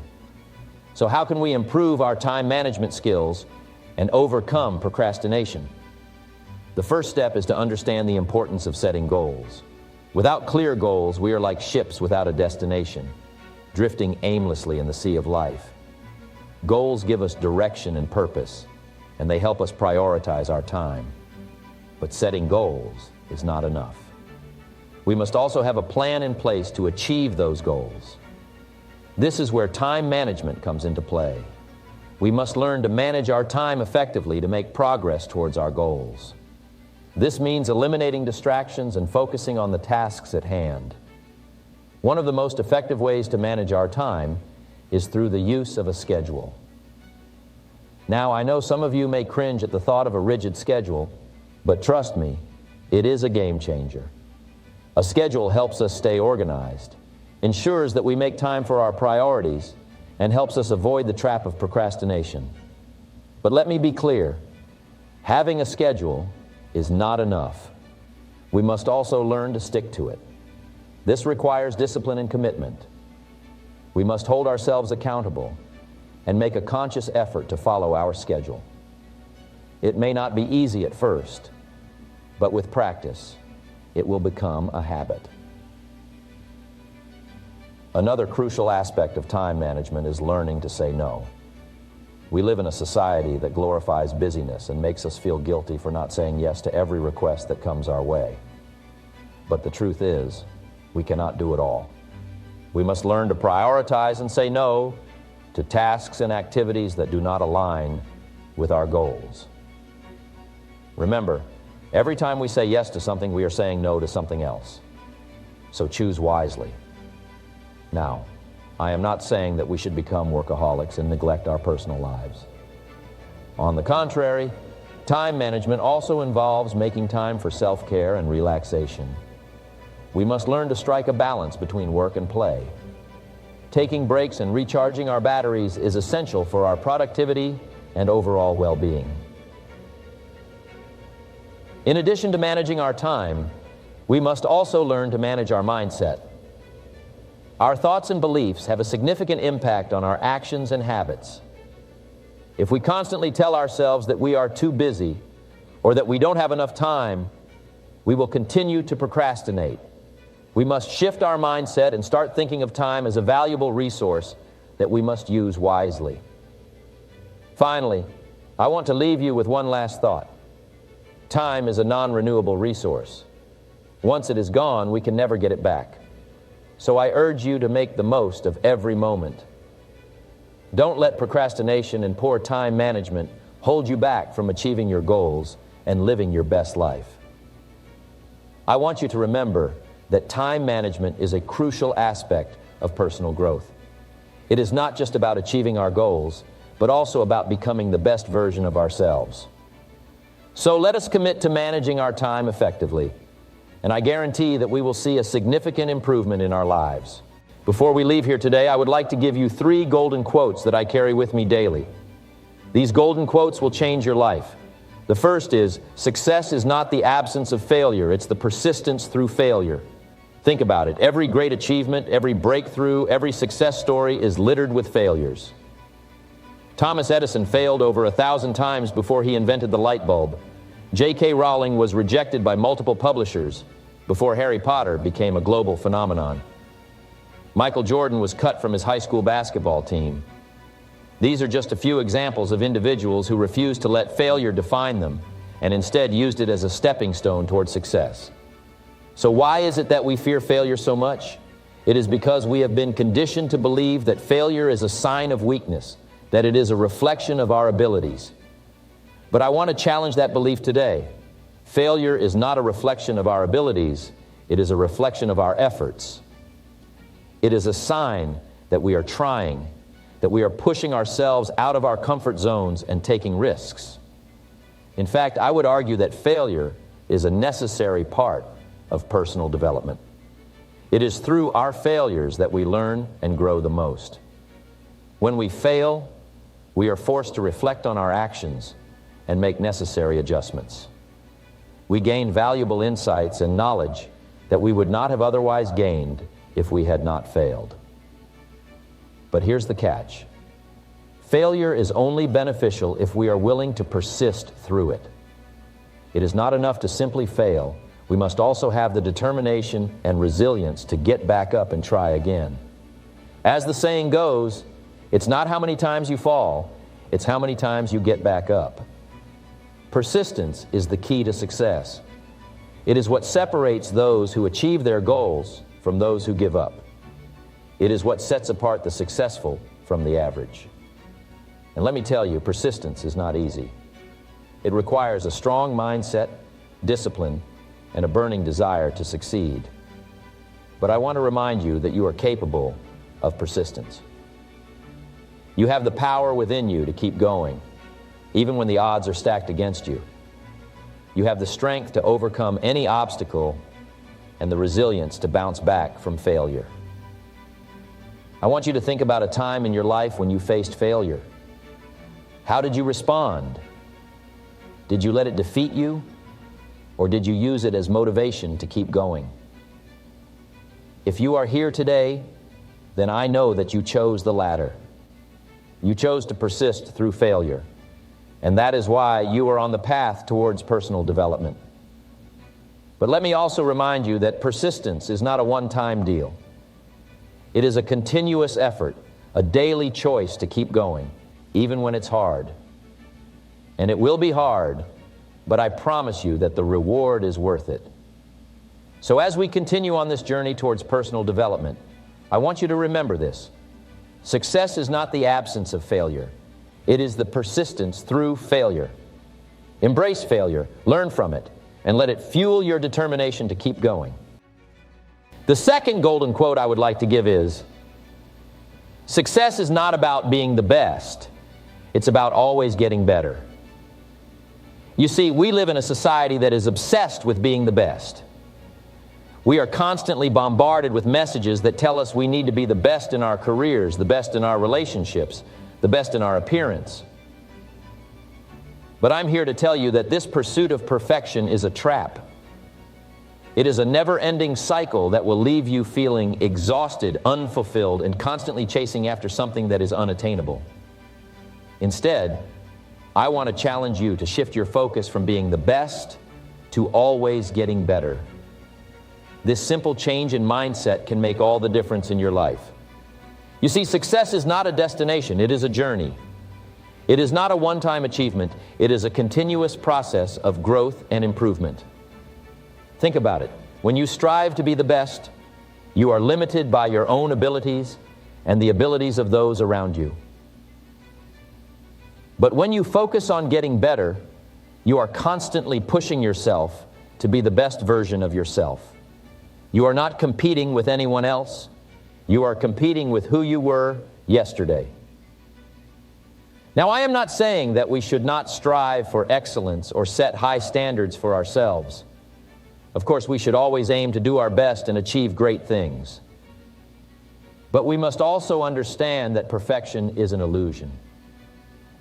So how can we improve our time management skills and overcome procrastination? The first step is to understand the importance of setting goals. Without clear goals, we are like ships without a destination, drifting aimlessly in the sea of life. Goals give us direction and purpose, and they help us prioritize our time. But setting goals is not enough. We must also have a plan in place to achieve those goals. This is where time management comes into play. We must learn to manage our time effectively to make progress towards our goals. This means eliminating distractions and focusing on the tasks at hand. One of the most effective ways to manage our time is through the use of a schedule. Now, I know some of you may cringe at the thought of a rigid schedule, but trust me, it is a game changer. A schedule helps us stay organized, ensures that we make time for our priorities, and helps us avoid the trap of procrastination. But let me be clear, Having a schedule is not enough. We must also learn to stick to it. This requires discipline and commitment. We must hold ourselves accountable and make a conscious effort to follow our schedule. It may not be easy at first, but with practice, it will become a habit. Another crucial aspect of time management is learning to say no. We live in a society that glorifies busyness and makes us feel guilty for not saying yes to every request that comes our way. But the truth is, we cannot do it all. We must learn to prioritize and say no to tasks and activities that do not align with our goals. Remember, every time we say yes to something, we are saying no to something else. So choose wisely. Now, I am not saying that we should become workaholics and neglect our personal lives. On the contrary, time management also involves making time for self-care and relaxation. We must learn to strike a balance between work and play. Taking breaks and recharging our batteries is essential for our productivity and overall well-being. In addition to managing our time, we must also learn to manage our mindset. Our thoughts and beliefs have a significant impact on our actions and habits. If we constantly tell ourselves that we are too busy or that we don't have enough time, we will continue to procrastinate. We must shift our mindset and start thinking of time as a valuable resource that we must use wisely. Finally, I want to leave you with one last thought. Time is a non-renewable resource. Once it is gone, we can never get it back. So I urge you to make the most of every moment. Don't let procrastination and poor time management hold you back from achieving your goals and living your best life. I want you to remember that time management is a crucial aspect of personal growth. It is not just about achieving our goals, but also about becoming the best version of ourselves. So let us commit to managing our time effectively, and I guarantee that we will see a significant improvement in our lives. Before we leave here today, I would like to give you 3 golden quotes that I carry with me daily. These golden quotes will change your life. The first is, success is not the absence of failure, it's the persistence through failure. Think about it. Every great achievement, every breakthrough, every success story is littered with failures. Thomas Edison failed over 1,000 times before he invented the light bulb. J.K. Rowling was rejected by multiple publishers before Harry Potter became a global phenomenon. Michael Jordan was cut from his high school basketball team. These are just a few examples of individuals who refused to let failure define them and instead used it as a stepping stone toward success. So why is it that we fear failure so much? It is because we have been conditioned to believe that failure is a sign of weakness, that it is a reflection of our abilities. But I want to challenge that belief today. Failure is not a reflection of our abilities, it is a reflection of our efforts. It is a sign that we are trying, that we are pushing ourselves out of our comfort zones and taking risks. In fact, I would argue that failure is a necessary part of personal development. It is through our failures that we learn and grow the most. When we fail, we are forced to reflect on our actions and make necessary adjustments. We gain valuable insights and knowledge that we would not have otherwise gained if we had not failed. But here's the catch. Failure is only beneficial if we are willing to persist through it. It is not enough to simply fail. We must also have the determination and resilience to get back up and try again. As the saying goes, it's not how many times you fall, it's how many times you get back up. Persistence is the key to success. It is what separates those who achieve their goals from those who give up. It is what sets apart the successful from the average. And let me tell you, persistence is not easy. It requires a strong mindset, discipline, and a burning desire to succeed. But I want to remind you that you are capable of persistence. You have the power within you to keep going, even when the odds are stacked against you. You have the strength to overcome any obstacle and the resilience to bounce back from failure. I want you to think about a time in your life when you faced failure. How did you respond? Did you let it defeat you, or did you use it as motivation to keep going? If you are here today, then I know that you chose the latter. You chose to persist through failure, and that is why you are on the path towards personal development. But let me also remind you that persistence is not a one-time deal. It is a continuous effort, a daily choice to keep going, even when it's hard. And it will be hard, but I promise you that the reward is worth it. So as we continue on this journey towards personal development, I want you to remember this. Success is not the absence of failure. It is the persistence through failure. Embrace failure, learn from it, and let it fuel your determination to keep going. The second golden quote I would like to give is, success is not about being the best. It's about always getting better. You see, we live in a society that is obsessed with being the best. We are constantly bombarded with messages that tell us we need to be the best in our careers, the best in our relationships, the best in our appearance. But I'm here to tell you that this pursuit of perfection is a trap. It is a never-ending cycle that will leave you feeling exhausted, unfulfilled, and constantly chasing after something that is unattainable. Instead, I want to challenge you to shift your focus from being the best to always getting better. This simple change in mindset can make all the difference in your life. You see, success is not a destination, it is a journey. It is not a one-time achievement, it is a continuous process of growth and improvement. Think about it. When you strive to be the best, you are limited by your own abilities and the abilities of those around you. But when you focus on getting better, you are constantly pushing yourself to be the best version of yourself. You are not competing with anyone else. You are competing with who you were yesterday. Now, I am not saying that we should not strive for excellence or set high standards for ourselves. Of course, we should always aim to do our best and achieve great things. But we must also understand that perfection is an illusion.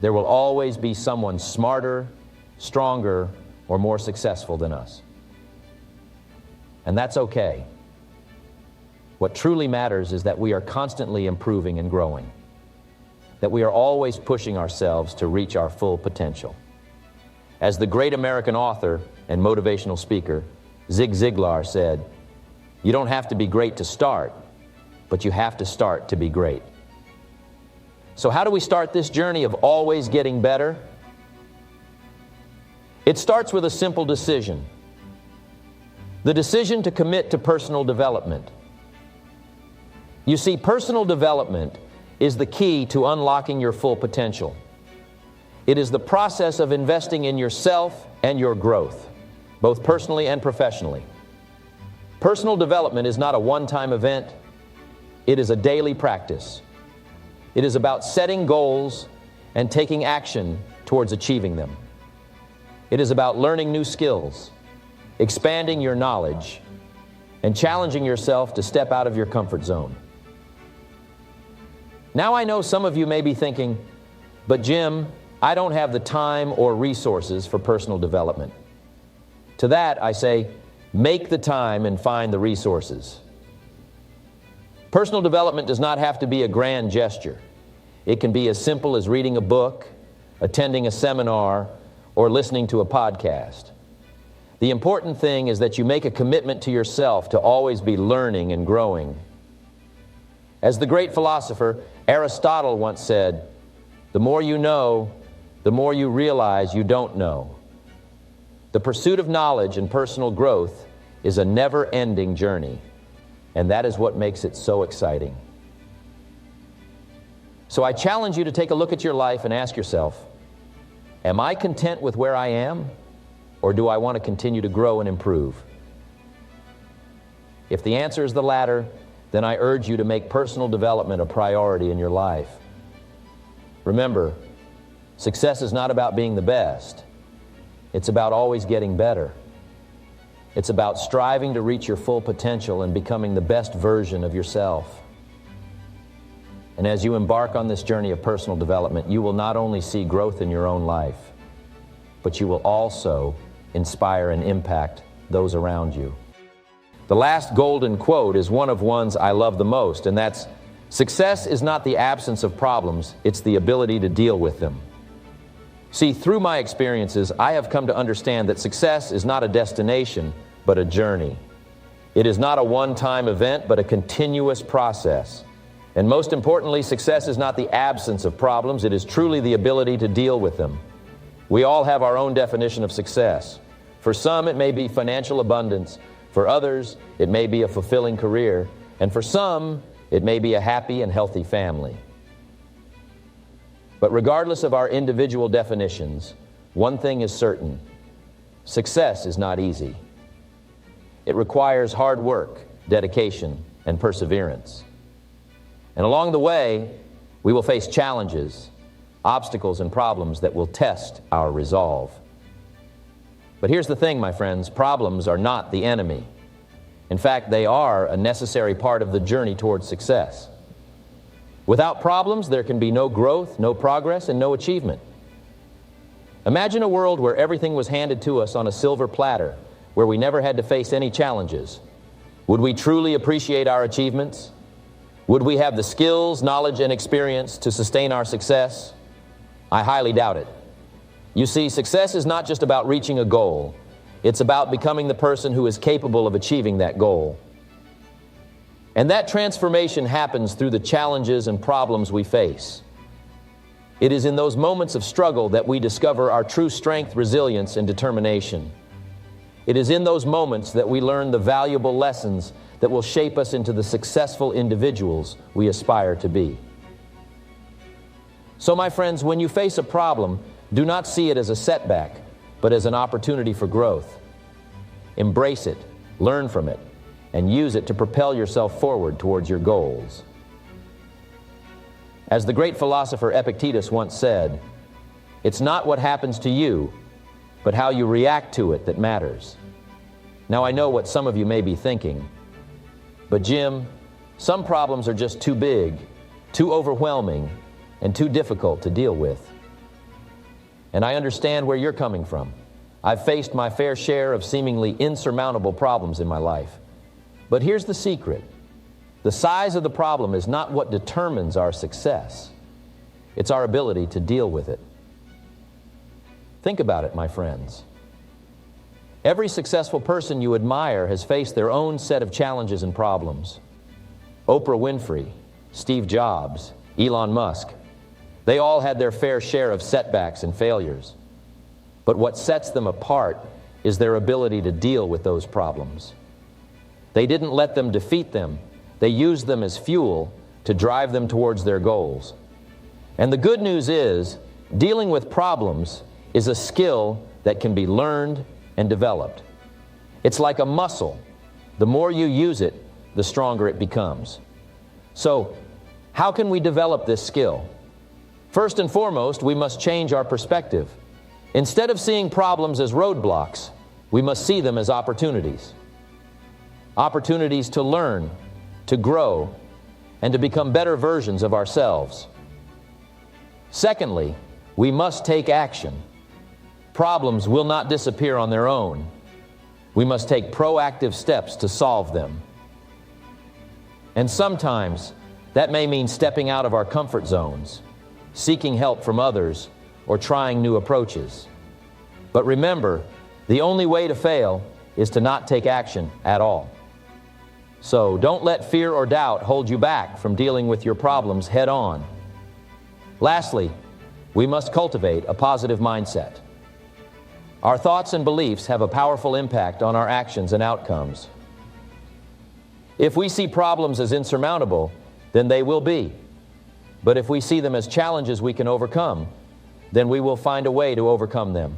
There will always be someone smarter, stronger, or more successful than us. And that's okay. What truly matters is that we are constantly improving and growing, that we are always pushing ourselves to reach our full potential. As the great American author and motivational speaker, Zig Ziglar said, "You don't have to be great to start, but you have to start to be great." So how do we start this journey of always getting better? It starts with a simple decision. The decision to commit to personal development. You see, personal development is the key to unlocking your full potential. It is the process of investing in yourself and your growth, both personally and professionally. Personal development is not a one-time event. It is a daily practice. It is about setting goals and taking action towards achieving them. It is about learning new skills, expanding your knowledge, and challenging yourself to step out of your comfort zone. Now I know some of you may be thinking, but Jim, I don't have the time or resources for personal development. To that I say, make the time and find the resources. Personal development does not have to be a grand gesture. It can be as simple as reading a book, attending a seminar, or listening to a podcast. The important thing is that you make a commitment to yourself to always be learning and growing. As the great philosopher Aristotle once said, "The more you know, the more you realize you don't know." The pursuit of knowledge and personal growth is a never-ending journey, and that is what makes it so exciting. So I challenge you to take a look at your life and ask yourself, am I content with where I am, or do I want to continue to grow and improve? If the answer is the latter, then I urge you to make personal development a priority in your life. Remember, success is not about being the best. It's about always getting better. It's about striving to reach your full potential and becoming the best version of yourself. And as you embark on this journey of personal development, you will not only see growth in your own life, but you will also inspire and impact those around you. The last golden quote is one of ones I love the most, and that's, "Success is not the absence of problems, it's the ability to deal with them." See, through my experiences, I have come to understand that success is not a destination, but a journey. It is not a one-time event, but a continuous process. And most importantly, success is not the absence of problems, it is truly the ability to deal with them. We all have our own definition of success. For some, it may be financial abundance. For others, it may be a fulfilling career. And for some, it may be a happy and healthy family. But regardless of our individual definitions, one thing is certain: success is not easy. It requires hard work, dedication, and perseverance. And along the way, we will face challenges, obstacles, and problems that will test our resolve. But here's the thing, my friends, problems are not the enemy. In fact, they are a necessary part of the journey towards success. Without problems, there can be no growth, no progress, and no achievement. Imagine a world where everything was handed to us on a silver platter, where we never had to face any challenges. Would we truly appreciate our achievements? Would we have the skills, knowledge, and experience to sustain our success? I highly doubt it. You see, success is not just about reaching a goal. It's about becoming the person who is capable of achieving that goal. And that transformation happens through the challenges and problems we face. It is in those moments of struggle that we discover our true strength, resilience, and determination. It is in those moments that we learn the valuable lessons that will shape us into the successful individuals we aspire to be. So, my friends, when you face a problem, do not see it as a setback, but as an opportunity for growth. Embrace it, learn from it, and use it to propel yourself forward towards your goals. As the great philosopher Epictetus once said, "It's not what happens to you, but how you react to it that matters." Now, I know what some of you may be thinking, but Jim, some problems are just too big, too overwhelming, and too difficult to deal with. And I understand where you're coming from. I've faced my fair share of seemingly insurmountable problems in my life. But here's the secret. The size of the problem is not what determines our success. It's our ability to deal with it. Think about it, my friends. Every successful person you admire has faced their own set of challenges and problems. Oprah Winfrey, Steve Jobs, Elon Musk, they all had their fair share of setbacks and failures. But what sets them apart is their ability to deal with those problems. They didn't let them defeat them. They used them as fuel to drive them towards their goals. And the good news is, dealing with problems is a skill that can be learned and developed. It's like a muscle. The more you use it, the stronger it becomes. So, how can we develop this skill? First and foremost, we must change our perspective. Instead of seeing problems as roadblocks, we must see them as opportunities. Opportunities to learn, to grow, and to become better versions of ourselves. Secondly, we must take action. Problems will not disappear on their own. We must take proactive steps to solve them. And sometimes that may mean stepping out of our comfort zones, seeking help from others, or trying new approaches. But remember, the only way to fail is to not take action at all. So don't let fear or doubt hold you back from dealing with your problems head on. Lastly, we must cultivate a positive mindset. Our thoughts and beliefs have a powerful impact on our actions and outcomes. If we see problems as insurmountable, then they will be. But if we see them as challenges we can overcome, then we will find a way to overcome them.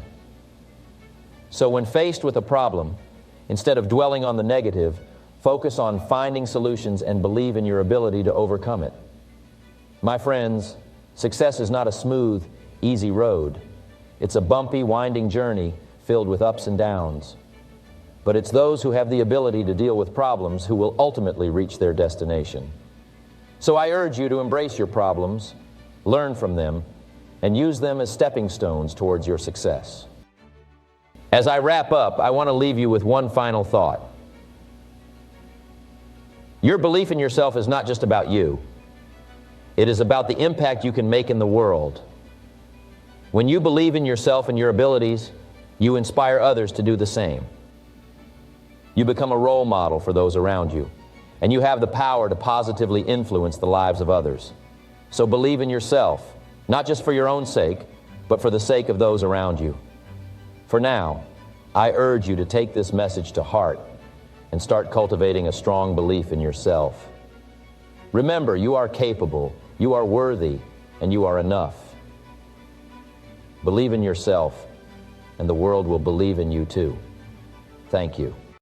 So when faced with a problem, instead of dwelling on the negative, focus on finding solutions and believe in your ability to overcome it. My friends, success is not a smooth, easy road. It's a bumpy, winding journey filled with ups and downs. But it's those who have the ability to deal with problems who will ultimately reach their destination. So I urge you to embrace your problems, learn from them, and use them as stepping stones towards your success. As I wrap up, I want to leave you with one final thought. Your belief in yourself is not just about you. It is about the impact you can make in the world. When you believe in yourself and your abilities, you inspire others to do the same. You become a role model for those around you, and you have the power to positively influence the lives of others. So believe in yourself, not just for your own sake, but for the sake of those around you. For now, I urge you to take this message to heart and start cultivating a strong belief in yourself. Remember, you are capable, you are worthy, and you are enough. Believe in yourself, and the world will believe in you too. Thank you.